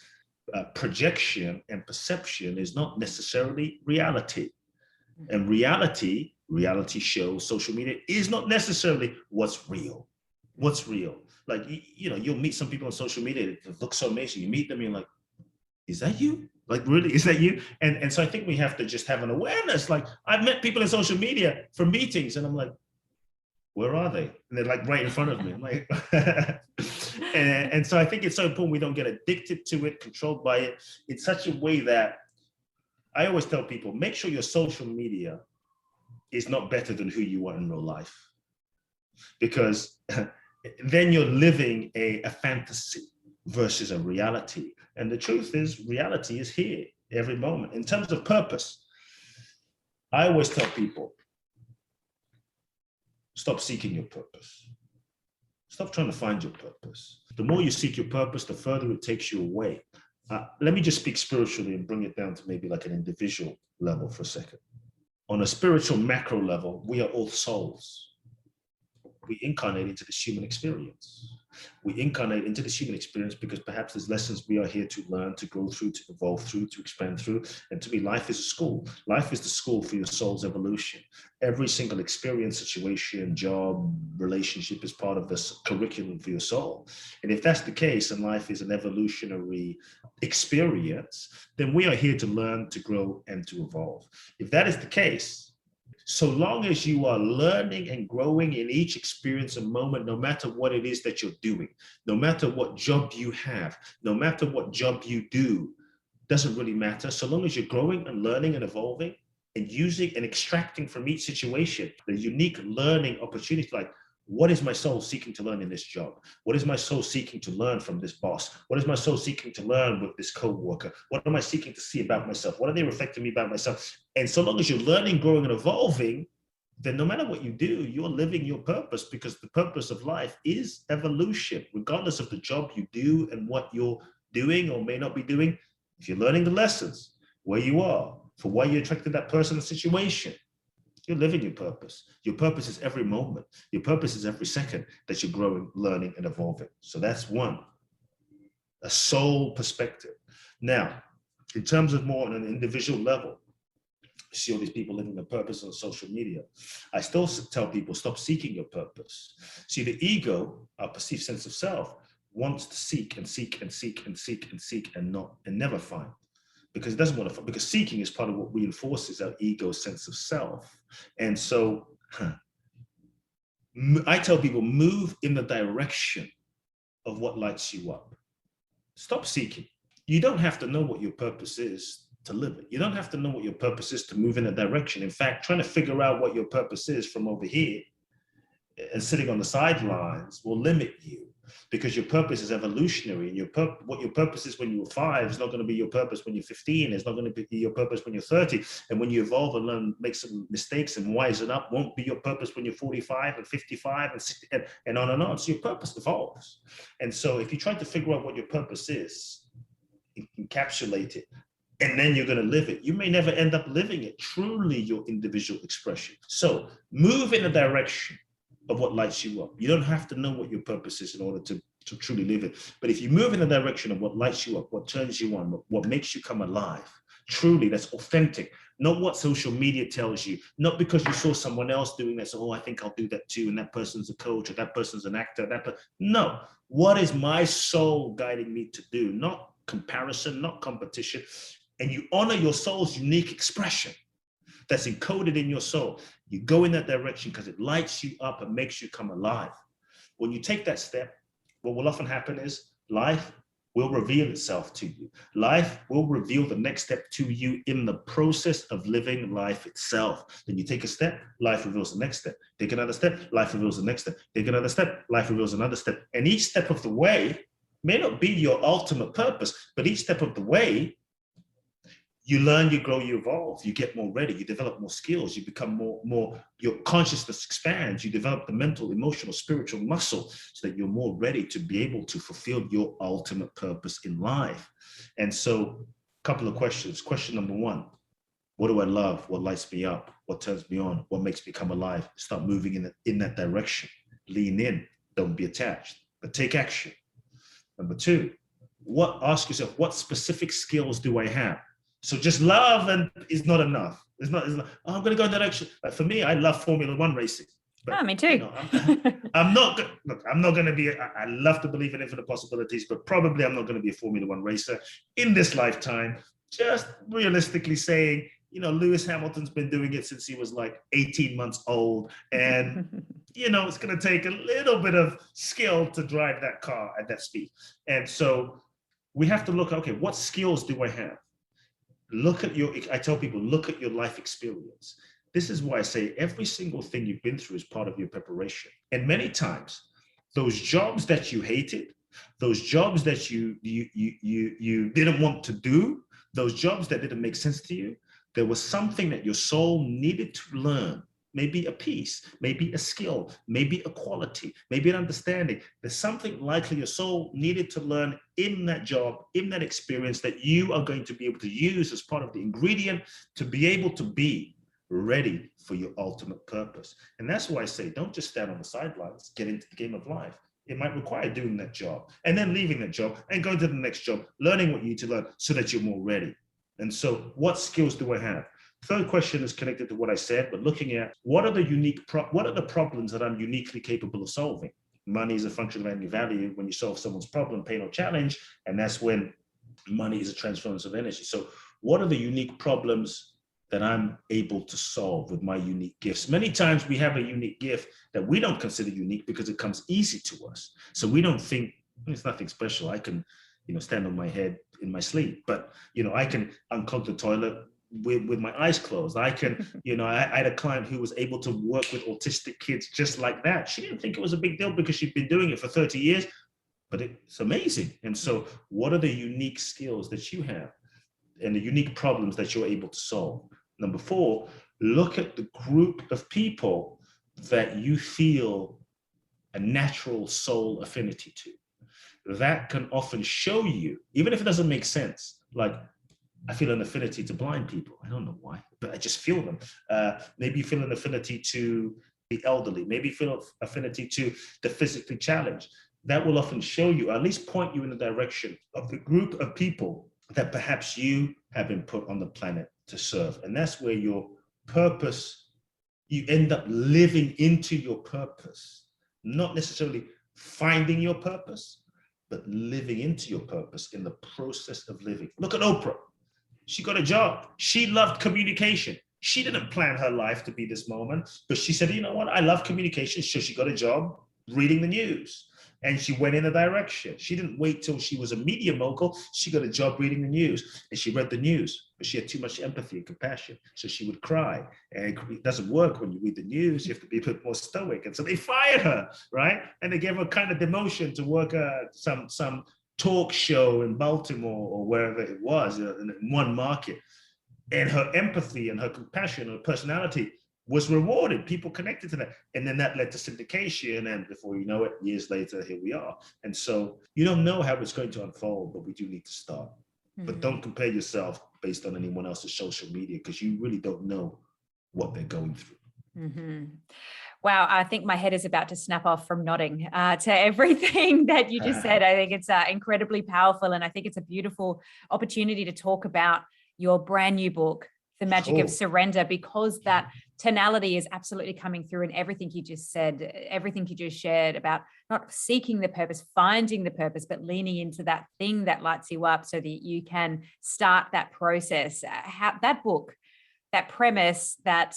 Speaker 3: projection and perception is not necessarily reality. And reality shows, social media is not necessarily what's real. What's real? Like, you'll meet some people on social media that look so amazing. You meet them, you're like, is that you? Like, really, is that you? And so I think we have to just have an awareness. Like, I've met people in social media for meetings and I'm like, where are they? And they're like right in front of me. I'm like, and so I think it's so important we don't get addicted to it, controlled by it in such a way that I always tell people, make sure your social media is not better than who you are in real life. Because then you're living a fantasy versus a reality. And the truth is, reality is here every moment. In terms of purpose, I always tell people, stop seeking your purpose. Stop trying to find your purpose. The more you seek your purpose, the further it takes you away. Let me just speak spiritually and bring it down to maybe like an individual level for a second. On a spiritual macro level, we are all souls. We incarnate into this human experience. We incarnate into this human experience because perhaps there's lessons we are here to learn, to grow through, to evolve through, to expand through. And to me, life is a school. Life is the school for your soul's evolution. Every single experience, situation, job, relationship is part of this curriculum for your soul. And if that's the case, and life is an evolutionary experience, then we are here to learn, to grow, and to evolve. If that is the case, so long as you are learning and growing in each experience and moment, no matter what it is that you're doing, no matter what job you have, no matter what job you do, doesn't really matter. So long as you're growing and learning and evolving and using and extracting from each situation the unique learning opportunity, like, what is my soul seeking to learn in this job? What is my soul seeking to learn from this boss? What is my soul seeking to learn with this co-worker? What am I seeking to see about myself? What are they reflecting me about myself? And so long as you're learning, growing, and evolving, then no matter what you do, you're living your purpose, because the purpose of life is evolution, regardless of the job you do and what you're doing or may not be doing. If you're learning the lessons, where you are, for why you attracted that person or situation, you're living your purpose. Your purpose is every moment. Your purpose is every second that you're growing, learning, and evolving. So that's one, a soul perspective. Now, in terms of more on an individual level, you see all these people living their purpose on social media. I still tell people, stop seeking your purpose. See, the ego, our perceived sense of self, wants to seek and seek and seek and seek and seek and never find. Because it doesn't want to, because seeking is part of what reinforces our ego's sense of self. And so I tell people, move in the direction of what lights you up. Stop seeking. You don't have to know what your purpose is to live it. You don't have to know what your purpose is to move in a direction. In fact, trying to figure out what your purpose is from over here and sitting on the sidelines will limit you, because your purpose is evolutionary, and what your purpose is when you were 5 is not going to be your purpose when you're 15. It's not going to be your purpose when you're 30. And when you evolve and learn, make some mistakes and wisen up, won't be your purpose when you're 45 and 55 and 60, and on and on. So your purpose evolves. And so if you try to figure out what your purpose is, encapsulate it, and then you're going to live it, you may never end up living it, truly your individual expression. So move in a direction of what lights you up. You don't have to know what your purpose is in order to truly live it. But if you move in the direction of what lights you up, what turns you on, what makes you come alive, truly, that's authentic, not what social media tells you, not because you saw someone else doing that, so, oh, I think I'll do that too, and that person's a coach, or that person's an actor, no. What is my soul guiding me to do? Not comparison, not competition. And you honor your soul's unique expression that's encoded in your soul. You go in that direction because it lights you up and makes you come alive. When you take that step, what will often happen is life will reveal itself to you. Life will reveal the next step to you in the process of living life itself. Then you take a step, life reveals the next step. Take another step, life reveals the next step. Take another step, life reveals another step. And each step of the way may not be your ultimate purpose, but each step of the way, you learn, you grow, you evolve, you get more ready, you develop more skills, you become more, your consciousness expands, you develop the mental, emotional, spiritual muscle so that you're more ready to be able to fulfill your ultimate purpose in life. And so, a couple of questions. Question number 1, what do I love? What lights me up? What turns me on? What makes me come alive? Start moving in that direction. Lean in, don't be attached, but take action. Number 2, ask yourself, what specific skills do I have? So just love is not enough. It's not oh, I'm going to go in that direction. Like for me, I love Formula One racing.
Speaker 2: But, me too.
Speaker 3: I'm not going to be, I love to believe in infinite possibilities, but probably I'm not going to be a Formula One racer in this lifetime. Just realistically saying, Lewis Hamilton's been doing it since he was like 18 months old. And, it's going to take a little bit of skill to drive that car at that speed. And so we have to look, okay, what skills do I have? I tell people, look at your life experience. This is why I say every single thing you've been through is part of your preparation. And many times, those jobs that you hated, those jobs that you didn't want to do, those jobs that didn't make sense to you, there was something that your soul needed to learn. Maybe a piece, maybe a skill, maybe a quality, maybe an understanding. There's something likely your soul needed to learn in that job, in that experience, that you are going to be able to use as part of the ingredient to be able to be ready for your ultimate purpose. And that's why I say, don't just stand on the sidelines, get into the game of life. It might require doing that job and then leaving that job and going to the next job, learning what you need to learn so that you're more ready. And so what skills do I have? Third question is connected to what I said, but looking at what are the problems that I'm uniquely capable of solving? Money is a function of adding value. When you solve someone's problem, pain, or challenge, and that's when money is a transference of energy. So what are the unique problems that I'm able to solve with my unique gifts? Many times we have a unique gift that we don't consider unique because it comes easy to us. So we don't think it's nothing special. I can, stand on my head in my sleep, but, I can unclog the toilet with my eyes closed. I can, I had a client who was able to work with autistic kids just like that. She didn't think it was a big deal because she'd been doing it for 30 years, but it's amazing. And so what are the unique skills that you have and the unique problems that you're able to solve? Number 4, look at the group of people that you feel a natural soul affinity to. That can often show you, even if it doesn't make sense, like, I feel an affinity to blind people. I don't know why, but I just feel them. Maybe you feel an affinity to the elderly. Maybe you feel affinity to the physically challenged. That will often show you, or at least point you in the direction of the group of people that perhaps you have been put on the planet to serve. And that's where your purpose, you end up living into your purpose, not necessarily finding your purpose, but living into your purpose in the process of living. Look at Oprah. She got a job. She loved communication. She didn't plan her life to be this moment, but she said, you know what? I love communication. So she got a job reading the news. And she went in a direction. She didn't wait till she was a media mogul. She got a job reading the news, and she read the news, but she had too much empathy and compassion. So she would cry. And it doesn't work when you read the news. You have to be a bit more stoic. And so they fired her, right? And they gave her kind of demotion to work some talk show in Baltimore or wherever it was in one market. And her empathy and her compassion and her personality was rewarded. People connected to that. And then that led to syndication. And before you know it, years later, here we are. And so you don't know how it's going to unfold, but we do need to start. Mm-hmm. But don't compare yourself based on anyone else's social media, because you really don't know what they're going through.
Speaker 1: Mm-hmm. Wow, I think my head is about to snap off from nodding to everything that you just said. I think it's incredibly powerful. And I think it's a beautiful opportunity to talk about your brand new book, The Magic of Surrender, because that tonality is absolutely coming through in everything you just said, everything you just shared about not seeking the purpose, finding the purpose, but leaning into that thing that lights you up so that you can start that process. How that book, that premise, that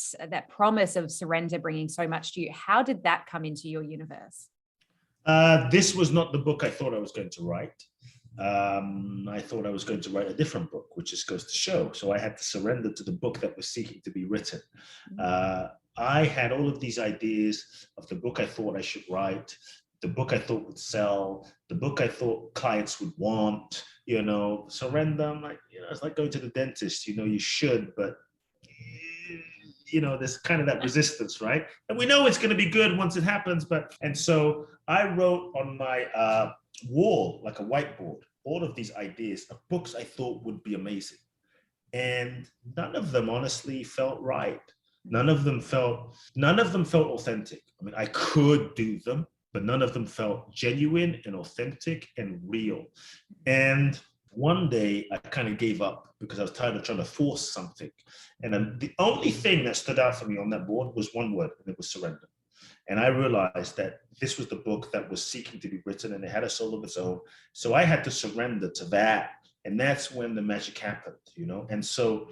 Speaker 1: promise of surrender bringing so much to you, how did that come into your universe?
Speaker 3: This was not the book I thought I was going to write. I thought I was going to write a different book, which just goes to show. So I had to surrender to the book that was seeking to be written. I had all of these ideas of the book I thought I should write, the book I thought would sell, the book I thought clients would want, surrender. I'm like, it's like going to the dentist, you should, but there's kind of that resistance, right? And we know it's going to be good once it happens. And so I wrote on my wall, like a whiteboard, all of these ideas of books I thought would be amazing. And none of them honestly felt right. None of them felt authentic. I mean, I could do them, but none of them felt genuine and authentic and real. And one day I kind of gave up because I was tired of trying to force something. And then the only thing that stood out for me on that board was one word, and it was surrender. And I realized that this was the book that was seeking to be written, and it had a soul of its own. So I had to surrender to that. And that's when the magic happened, And so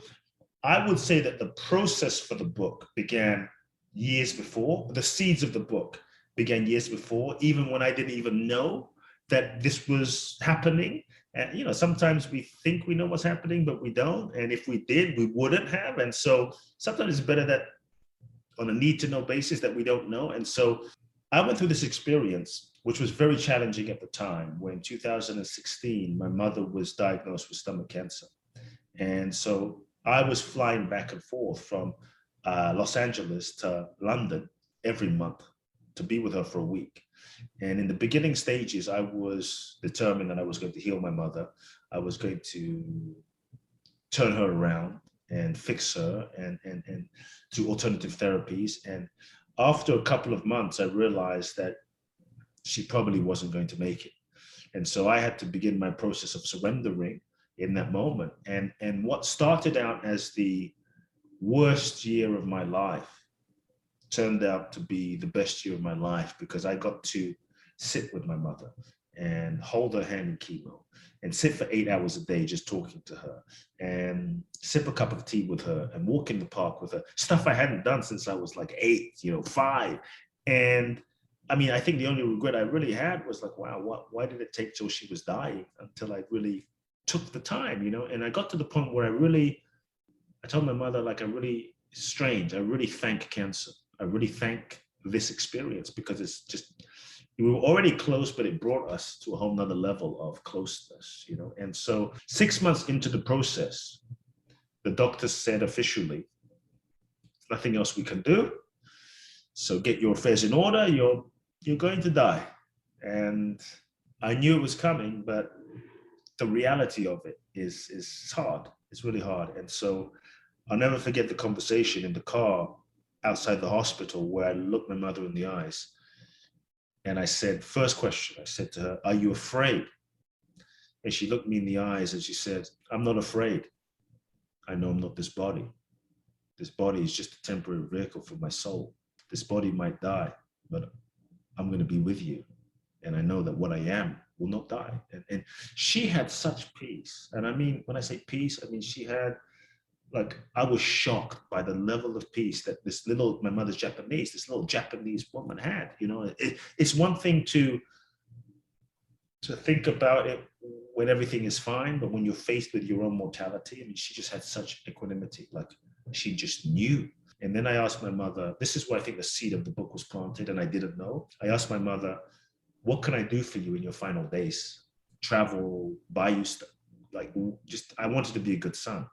Speaker 3: I would say that the process for the book began years before. The seeds of the book began years before, even when I didn't even know that this was happening. And, sometimes we think we know what's happening, but we don't. And if we did, we wouldn't have. And so sometimes it's better that on a need to know basis that we don't know. And so I went through this experience, which was very challenging at the time. When in 2016, my mother was diagnosed with stomach cancer. And so I was flying back and forth from Los Angeles to London every month to be with her for a week. And in the beginning stages, I was determined that I was going to heal my mother. I was going to turn her around and fix her and do alternative therapies. And after a couple of months, I realized that she probably wasn't going to make it. And so I had to begin my process of surrendering in that moment. And what started out as the worst year of my life turned out to be the best year of my life, because I got to sit with my mother and hold her hand in chemo and sit for 8 hours a day just talking to her and sip a cup of tea with her and walk in the park with her, stuff I hadn't done since I was like 8, 5. And I mean, I think the only regret I really had was like, wow, why did it take till she was dying until I really took the time, And I got to the point where I told my mother, like, it's strange. I really thank cancer. I really thank this experience, because it's just, we were already close, but it brought us to a whole nother level of closeness, And so 6 months into the process, the doctor said officially, nothing else we can do. So get your affairs in order. You're going to die. And I knew it was coming, but the reality of it is hard. It's really hard. And so I'll never forget the conversation in the car outside the hospital, where I looked my mother in the eyes. And I said, first question, I said to her, "Are you afraid?" And she looked me in the eyes and she said, "I'm not afraid. I know I'm not this body. This body is just a temporary vehicle for my soul. This body might die, but I'm going to be with you. And I know that what I am will not die." And she had such peace. And I mean, when I say peace, I mean, she had, like, I was shocked by the level of peace that my mother's Japanese, this little Japanese woman had. It's one thing to to think about it when everything is fine, but when you're faced with your own mortality. I mean, she just had such equanimity, like she just knew. And then I asked my mother, this is where I think the seed of the book was planted, and I didn't know. I asked my mother, what can I do for you in your final days? Travel, buy you stuff. Like, just, I wanted to be a good son.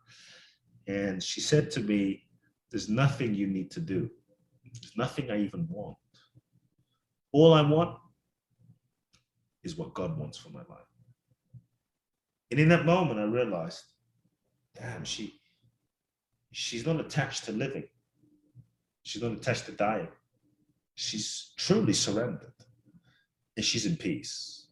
Speaker 3: And she said to me, there's nothing you need to do. There's nothing I even want. All I want is what God wants for my life. And in that moment, I realized, damn, she's not attached to living. She's not attached to dying. She's truly surrendered, and she's in peace.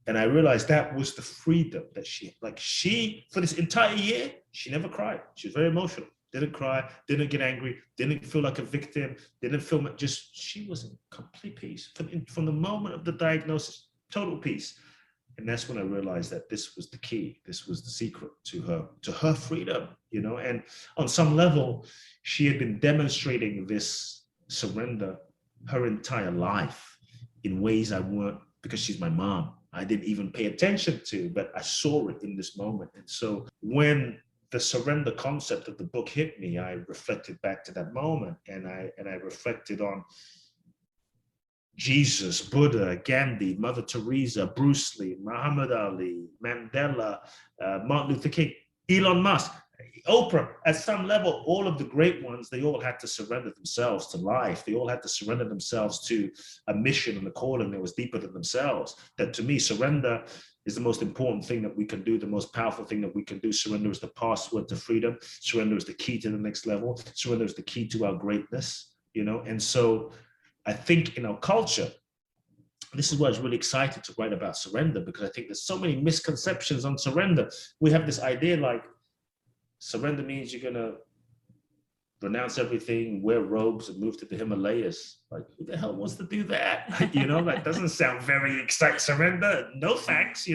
Speaker 3: And I realized that was the freedom that she, for this entire year, she never cried. She was very emotional, didn't cry, didn't get angry, didn't feel like a victim, didn't feel, she was in complete peace. From the moment of the diagnosis, total peace. And that's when I realized that this was the key. This was the secret to her freedom, and on some level, she had been demonstrating this surrender her entire life in ways I weren't, because she's my mom, I didn't even pay attention to, but I saw it in this moment. And so when the surrender concept of the book hit me, I reflected back to that moment, and I reflected on Jesus, Buddha, Gandhi, Mother Teresa, Bruce Lee, Muhammad Ali, Mandela, Martin Luther King, Elon Musk, Oprah. At some level, all of the great ones, they all had to surrender themselves to life. They all had to surrender themselves to a mission and a calling that was deeper than themselves. That to me, surrender is the most important thing that we can do, the most powerful thing that we can do. Surrender is the password to freedom. Surrender is the key to the next level. Surrender is the key to our greatness, And so I think in our culture, this is why I was really excited to write about surrender, because I think there's so many misconceptions on surrender. We have this idea like surrender means you're going to renounce everything, wear robes, and move to the Himalayas. Like, who the hell wants to do that? That doesn't sound very exciting. Surrender, no thanks,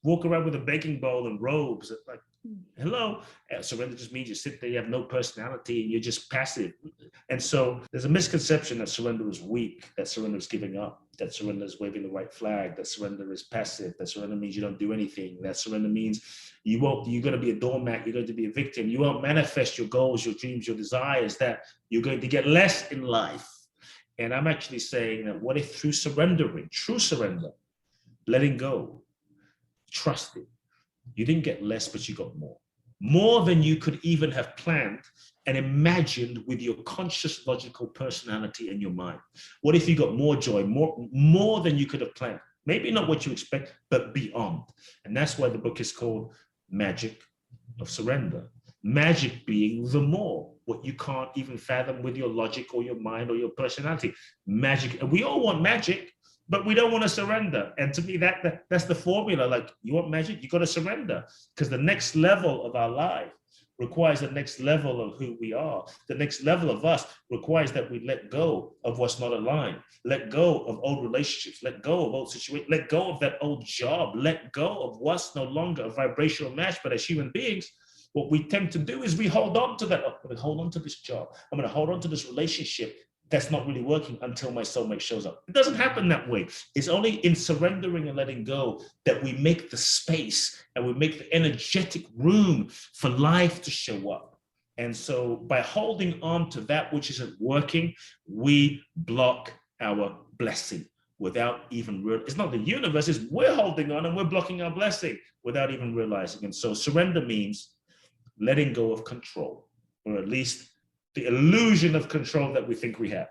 Speaker 3: walk around with a baking bowl and robes. Like, hello. Surrender just means you sit there, you have no personality, and you're just passive. And so there's a misconception that surrender is weak, that surrender is giving up, that surrender is waving the white flag, that surrender is passive, that surrender means you don't do anything, that surrender means you're going to be a doormat, you're going to be a victim, you won't manifest your goals, your dreams, your desires, that you're going to get less in life. And I'm actually saying that what if through surrendering, true surrender, letting go, trusting, you didn't get less, but you got more than you could even have planned and imagined with your conscious, logical personality and your mind. What if you got more joy, more than you could have planned? Maybe not what you expect, but beyond. And that's why the book is called Magic of Surrender. Magic being the more, what you can't even fathom with your logic or your mind or your personality. Magic, and we all want magic, but we don't want to surrender. And to me, that's the formula. Like, you want magic, you got to surrender, because the next level of our life requires the next level of who we are. The next level of us requires that we let go of what's not aligned, let go of old relationships, let go of old situations, let go of that old job, let go of what's no longer a vibrational match. But as human beings, what we tend to do is we hold on to that. I'm going to hold on to this job. I'm going to hold on to this relationship that's not really working until my soulmate shows up. It doesn't happen that way. It's only in surrendering and letting go that we make the space and we make the energetic room for life to show up. And so by holding on to that which isn't working, we block our blessing without even realizing. It's not the universe, it's we're holding on and we're blocking our blessing without even realizing. And so surrender means letting go of control, or at least the illusion of control that we think we have.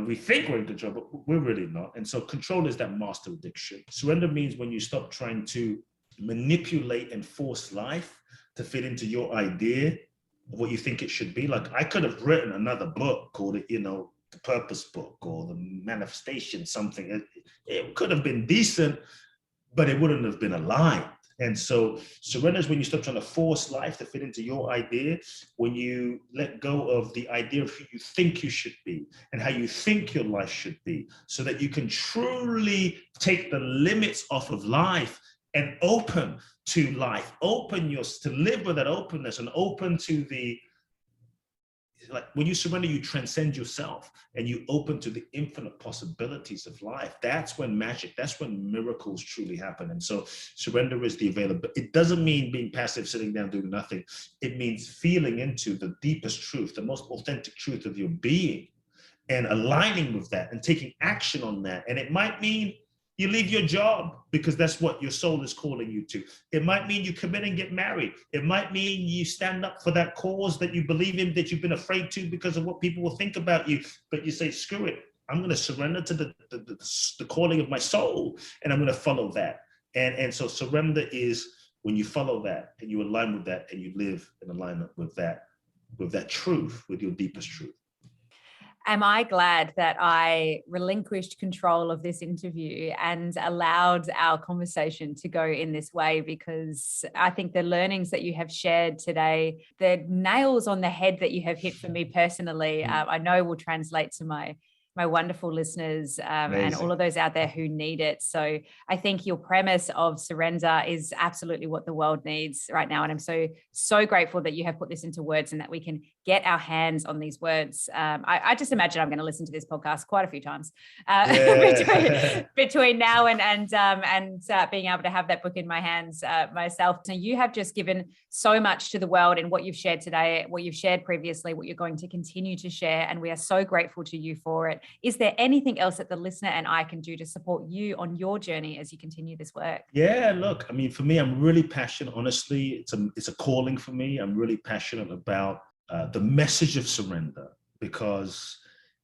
Speaker 3: We think we're in control, but we're really not. And so control is that master addiction. Surrender means when you stop trying to manipulate and force life to fit into your idea of what you think it should be. Like, I could have written another book called it, the purpose book or the manifestation something. It could have been decent, but it wouldn't have been aligned. And so surrender is when you stop trying to force life to fit into your idea, when you let go of the idea of who you think you should be and how you think your life should be, so that you can truly take the limits off of life and open to life, to live with that openness and open to the like when you surrender, you transcend yourself and you open to the infinite possibilities of life. That's when magic, that's when miracles truly happen. And so surrender is the available. It doesn't mean being passive, sitting down, doing nothing. It means feeling into the deepest truth, the most authentic truth of your being, and aligning with that and taking action on that. And it might mean you leave your job because that's what your soul is calling you to. It might mean you commit and get married. It might mean you stand up for that cause that you believe in, that you've been afraid to because of what people will think about you. But you say, screw it. I'm going to surrender to the calling of my soul, and I'm going to follow that. And so surrender is when you follow that and you align with that and you live in alignment with that truth, with your deepest truth.
Speaker 1: Am I glad that I relinquished control of this interview and allowed our conversation to go in this way? Because I think the learnings that you have shared today, the nails on the head that you have hit for me personally, I know will translate to my wonderful listeners and all of those out there who need it. So I think your premise of surrender is absolutely what the world needs right now. And I'm so grateful that you have put this into words and that we can get our hands on these words. I just imagine I'm going to listen to this podcast quite a few times between now and being able to have that book in my hands myself. So you have just given so much to the world in what you've shared today, what you've shared previously, what you're going to continue to share. And we are so grateful to you for it. Is there anything else that the listener and I can do to support you on your journey as you continue this work?
Speaker 3: Yeah, look, I mean, for me, I'm really passionate, honestly. It's a calling for me. I'm really passionate about the message of surrender, because,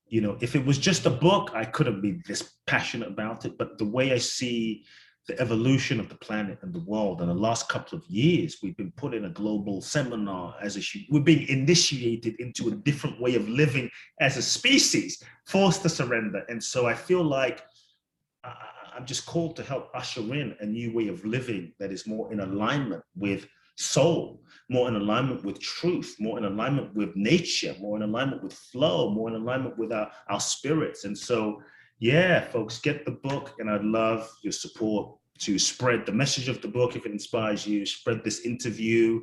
Speaker 3: you know, if it was just a book, I couldn't be this passionate about it. But the way I see the evolution of the planet and the world in the last couple of years, we've been put in a global seminar we're being initiated into a different way of living as a species, forced to surrender. And so I feel like I'm just called to help usher in a new way of living that is more in alignment with soul, more in alignment with truth, more in alignment with nature, more in alignment with flow, more in alignment with our spirits. And so, yeah, folks, get the book, and I'd love your support to spread the message of the book. If it inspires you, spread this interview,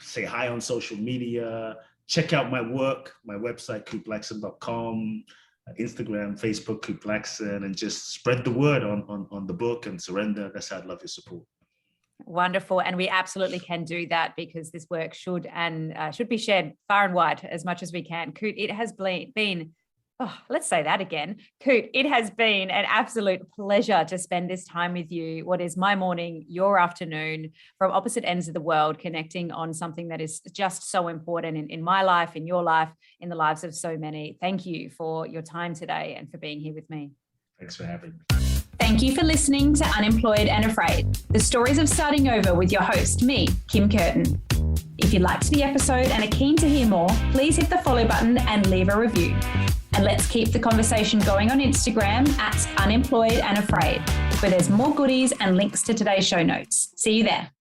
Speaker 3: say hi on social media, check out my work, my website, kuteblackson.com, Instagram, Facebook, Kute Blackson, and just spread the word on the book and surrender. That's how I'd love your support.
Speaker 1: Wonderful. And we absolutely can do that, because this work should be shared far and wide as much as we can. Kute, it has been let's say that again. Kute, it has been an absolute pleasure to spend this time with you. What is my morning, your afternoon, from opposite ends of the world, connecting on something that is just so important in my life, in your life, in the lives of so many. Thank you for your time today and for being here with me.
Speaker 3: Thanks for having me.
Speaker 2: Thank you for listening to Unemployed and Afraid, the stories of starting over with your host, me, Kim Curtin. If you liked the episode and are keen to hear more, please hit the follow button and leave a review. And let's keep the conversation going on Instagram @unemployedandafraid, where there's more goodies and links to today's show notes. See you there.